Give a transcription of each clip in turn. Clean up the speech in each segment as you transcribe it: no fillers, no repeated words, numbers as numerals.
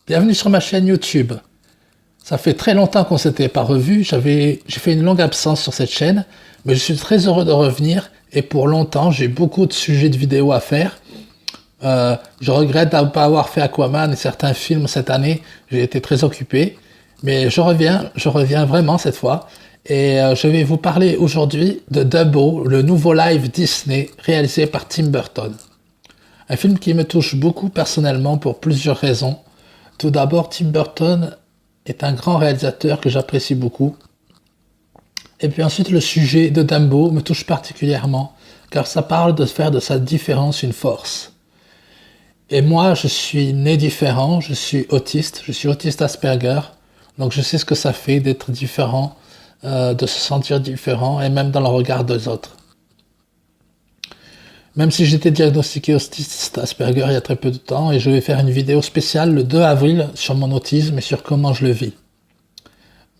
Bienvenue sur ma chaîne YouTube. Ça fait très longtemps qu'on s'était pas revu. J'ai fait une longue absence sur cette chaîne, mais je suis très heureux de revenir. Et pour longtemps, j'ai beaucoup de sujets de vidéos à faire. Je regrette de ne pas avoir fait Aquaman et certains films cette année. J'ai été très occupé, mais je reviens vraiment cette fois. Et je vais vous parler aujourd'hui de Dumbo, le nouveau live Disney réalisé par Tim Burton. Un film qui me touche beaucoup personnellement pour plusieurs raisons. Tout d'abord, Tim Burton est un grand réalisateur que j'apprécie beaucoup. Et puis ensuite, le sujet de Dumbo me touche particulièrement, car ça parle de faire de sa différence une force. Et moi, je suis né différent, je suis autiste Asperger, donc je sais ce que ça fait d'être différent, de se sentir différent, et même dans le regard des autres. Même si j'étais diagnostiqué autiste Asperger il y a très peu de temps, et je vais faire une vidéo spéciale le 2 avril sur mon autisme et sur comment je le vis.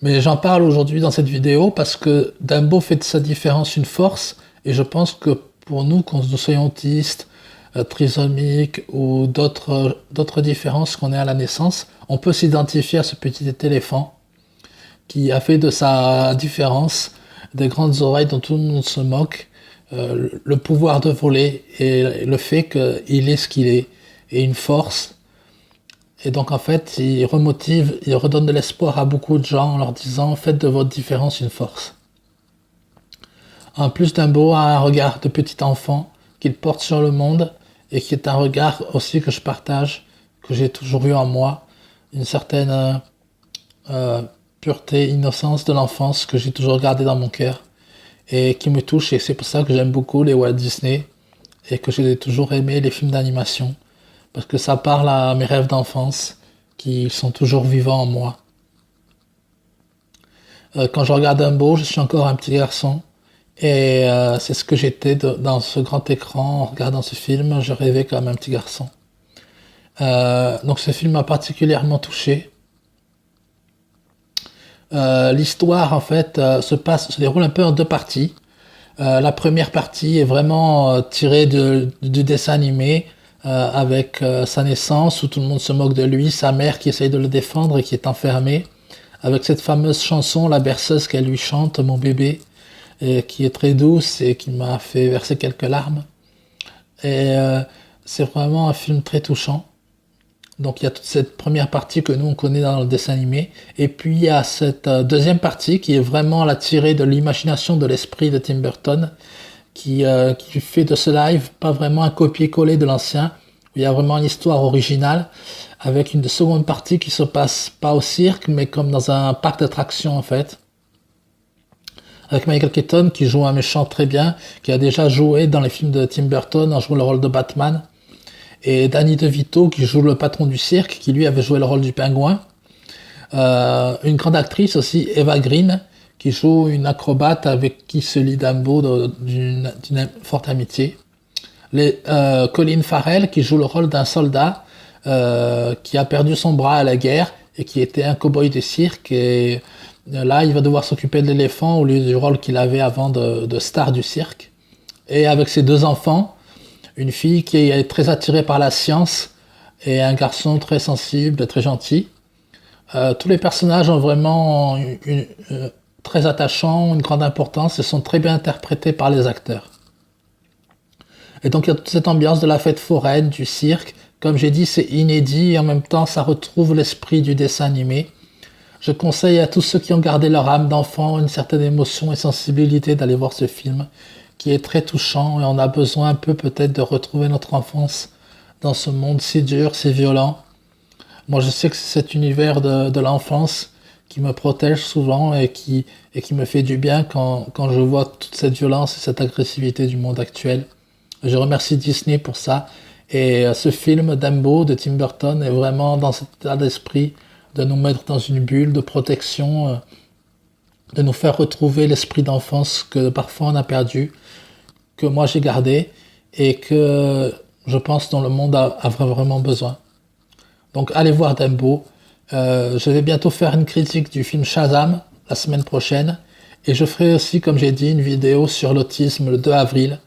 Mais j'en parle aujourd'hui dans cette vidéo parce que Dumbo fait de sa différence une force, et je pense que pour nous, qu'on nous soyons autistes, trisomiques ou d'autres différences qu'on ait à la naissance, on peut s'identifier à ce petit éléphant qui a fait de sa différence des grandes oreilles dont tout le monde se moque, le pouvoir de voler et le fait qu'il est ce qu'il est, et une force. Et donc en fait, il remotive, il redonne de l'espoir à beaucoup de gens en leur disant « Faites de votre différence une force ». En plus, Dumbo a un regard de petit enfant qu'il porte sur le monde et qui est un regard aussi que je partage, que j'ai toujours eu en moi, une certaine pureté, innocence de l'enfance que j'ai toujours gardée dans mon cœur et qui me touche, et c'est pour ça que j'aime beaucoup les Walt Disney et que j'ai toujours aimé les films d'animation, parce que ça parle à mes rêves d'enfance qui sont toujours vivants en moi. Quand je regarde Dumbo, je suis encore un petit garçon, et c'est ce que j'étais dans ce grand écran en regardant ce film. Je rêvais comme un petit garçon. Donc ce film m'a particulièrement touché. L'histoire en fait se déroule un peu en deux parties. La première partie est vraiment tirée du dessin animé, avec sa naissance où tout le monde se moque de lui, sa mère qui essaye de le défendre et qui est enfermée, avec cette fameuse chanson, la berceuse qu'elle lui chante, Mon bébé, et qui est très douce et qui m'a fait verser quelques larmes. Et c'est vraiment un film très touchant. Donc il y a toute cette première partie que nous on connaît dans le dessin animé, et puis il y a cette deuxième partie qui est vraiment la tirée de l'imagination, de l'esprit de Tim Burton, qui fait de ce live pas vraiment un copier-coller de l'ancien, où il y a vraiment une histoire originale, avec une seconde partie qui se passe pas au cirque, mais comme dans un parc d'attractions en fait, avec Michael Keaton qui joue un méchant très bien, qui a déjà joué dans les films de Tim Burton en jouant le rôle de Batman, et Danny DeVito qui joue le patron du cirque, qui lui avait joué le rôle du pingouin. Une grande actrice aussi, Eva Green, qui joue une acrobate avec qui se lie Dumbo d'une forte amitié. Colin Farrell qui joue le rôle d'un soldat qui a perdu son bras à la guerre et qui était un cow-boy de cirque, et là il va devoir s'occuper de l'éléphant au lieu du rôle qu'il avait avant de star du cirque. Et avec ses deux enfants, une fille qui est très attirée par la science et un garçon très sensible, très gentil. Tous les personnages ont vraiment très attachants, une grande importance et sont très bien interprétés par les acteurs. Et donc il y a toute cette ambiance de la fête foraine, du cirque. Comme j'ai dit, c'est inédit et en même temps ça retrouve l'esprit du dessin animé. Je conseille à tous ceux qui ont gardé leur âme d'enfant, une certaine émotion et sensibilité d'aller voir ce film, qui est très touchant, et on a besoin un peu peut-être de retrouver notre enfance dans ce monde si dur, si violent. Moi je sais que c'est cet univers de l'enfance qui me protège souvent et qui me fait du bien quand je vois toute cette violence et cette agressivité du monde actuel. Je remercie Disney pour ça, et ce film Dumbo de Tim Burton est vraiment dans cet état d'esprit de nous mettre dans une bulle de protection, de nous faire retrouver l'esprit d'enfance que parfois on a perdu, que moi j'ai gardé et que je pense dont le monde a vraiment besoin. Donc allez voir Dumbo. Je vais bientôt faire une critique du film Shazam la semaine prochaine, et je ferai aussi, comme j'ai dit, une vidéo sur l'autisme le 2 avril.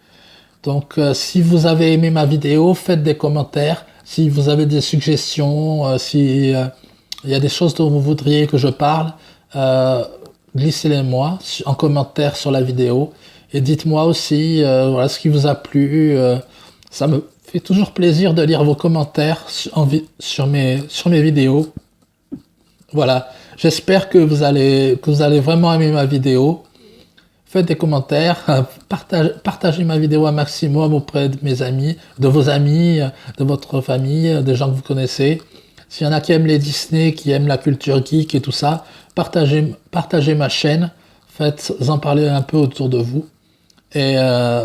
Donc si vous avez aimé ma vidéo, faites des commentaires. Si vous avez des suggestions, si il y a des choses dont vous voudriez que je parle, glissez-les moi en commentaire sur la vidéo. Et dites-moi aussi voilà, ce qui vous a plu. Ça me fait toujours plaisir de lire vos commentaires sur mes vidéos. Voilà, j'espère que vous allez vraiment aimer ma vidéo. Faites des commentaires, partagez ma vidéo un maximum auprès de mes amis, de vos amis, de votre famille, des gens que vous connaissez. S'il y en a qui aiment les Disney, qui aiment la culture geek et tout ça, partagez ma chaîne, faites-en parler un peu autour de vous. Et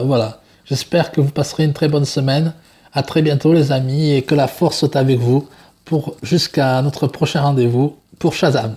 voilà, j'espère que vous passerez une très bonne semaine. À très bientôt les amis et que la force soit avec vous jusqu'à notre prochain rendez-vous pour Shazam.